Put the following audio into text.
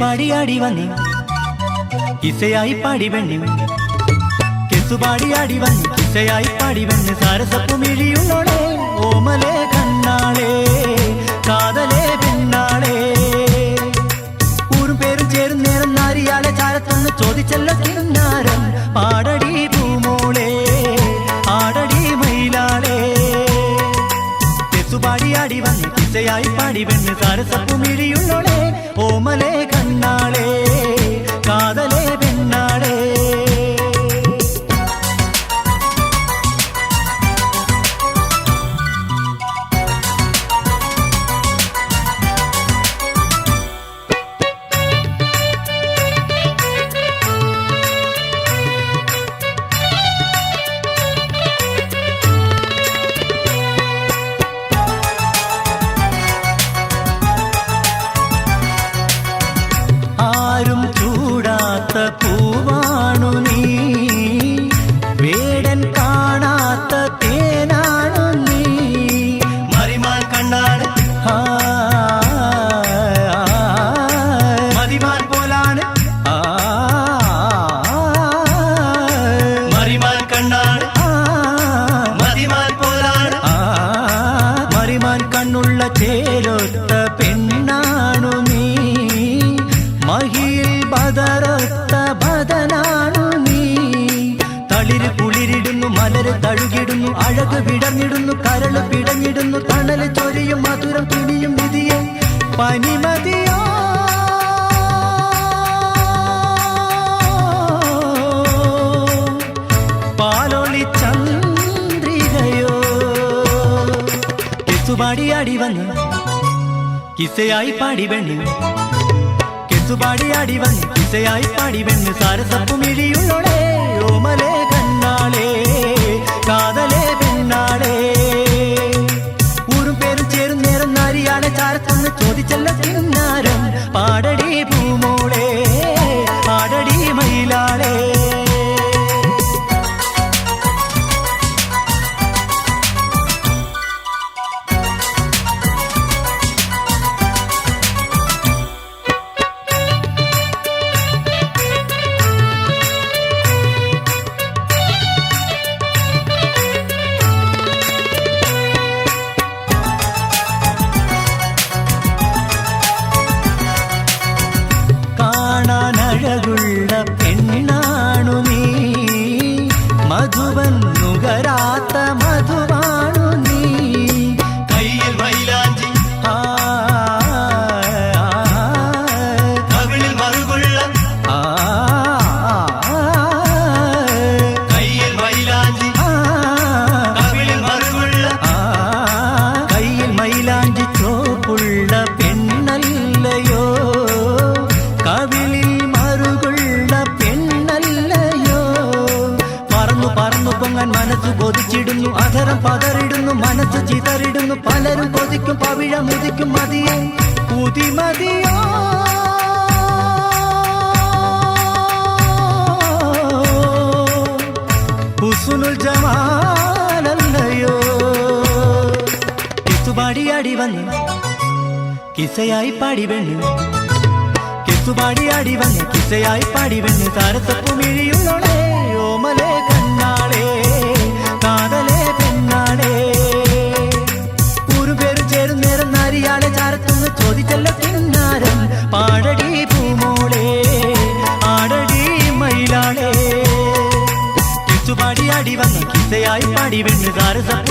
കെസുപാടിയാടി വന്നു കിസയായി പാടി പെണ്ണു കെസുപാടിയാടി വന്നു കിസയായി പാടി പെണ്ണ് സാരസപ്പുമിഴിയുള്ളോളെ ഓമലേ കണ്ണാളേ കാതലേ പെണ്ണാളേ ഊരും പേരും ചേരും നേരം നാരിയാളെ ചാരത്തൊന്ന് ചോദിച്ചല്ലോ കിന്നാരം പാടടി പൂമോളെ ആടടി മയിലാളേ കെസുപാടിയാടി വന്നു കിസയായി പാടി പെണ്ണ് സാരസപ്പുമിഴിയുള്ളോളെ ഓമലേ കണ്ണാളേ കാതലേ പെണ്ണാളേ ആരും ചൂടാത്ത പൂവാണു നീ വേടൻ കാണാത്ത തേനാണു നീ മറിമാൻ കണ്ണാണ് മതിമാൻ പോലാണ് മറിമാൻ കണ്ണാണ് മതിമാൻ പോലാണ് മറിമാൻ കണ്ണുള്ള ചേലൊത്ത പെണ്ണാണു നീ മഹിയിൽ ബദറൊത്ത ബദനാണു നീ തളിര് കുളിരിടുന്നു മലര് തഴുകിടുന്നു അഴക് വിടർന്നിടുന്നു കരള് പിടഞ്ഞിടുന്നു തണല് ചൊരിയും മധുരം തുണിയും വിധിയെ പനിമതിയോ പാലോളി ചന്ദ്രികയോ കെസുപാടിയാടി വന്നു കിസയായി പാടി പെണ്ണു കെസുപാടിയാടി വന്നു കിസയായി പാടി പെണ്ണ് സാരസപ്പുമിഴിയുള്ളോളെ ഓമലേ കണ്ണാളേ കാതലേ പെണ്ണാളേ ഊരും പേരും ചേരും നേരം നാരിയാളെ ചാരത്തൊന്ന് ചോദിച്ചല്ല കിന്നാരം പാടടി പൂമോളെ ആടടി മയിലാളേ കാണാനഴകുള്ള പെണ്ണാണു നീ മധുവൻ നുകരാത്ത മധുവാണു നീ കയ്യിൽ മൈലാഞ്ചി കവിളിൽ മറുകുള്ള കയ്യിൽ മൈലാഞ്ചി കവിളിൽ മറുകുള്ള കയ്യിൽ മൈലാഞ്ചി ചോപ്പുള്ള പെണ്ണല്ലയോ കവിളിൽ മറുകുള്ള പെണ്ണല്ലയോ പറന്നു പറന്നു പൊങ്ങാൻ മനസ്സ് കൊതിച്ചിടുന്നു അധരം പതറിടുന്നു മനസ്സ് ചിതറിടുന്നു പലരും കൊതിക്കും പവിഴ മുതിക്കും മതിയെ പുതിമതിയോ ഹുസ്നുൽ ജമാലല്ലയോ കെസുപാടിയാടി വന്നു കിസയായി പാടി പെണ്ണു കെസുപാടിയാടി വന്നു കിസയായി പാടി പെണ്ണ് സാരസപ്പുമിഴിയുള്ളോളെ ഓമലേ കണ്ണാളേ കാതലേ പെണ്ണാളേ ഊരും പേരും ചേരും നേരം നാരിയാളെ ചാരത്തൊന്ന് ചോദിച്ചല്ല കിന്നാരം പാടടി പൂമോളെ ആടടി മയിലാളേ കെസുപാടിയാടി വന്നു കിസയായി പാടി പെണ്ണ് സാരസപ്പു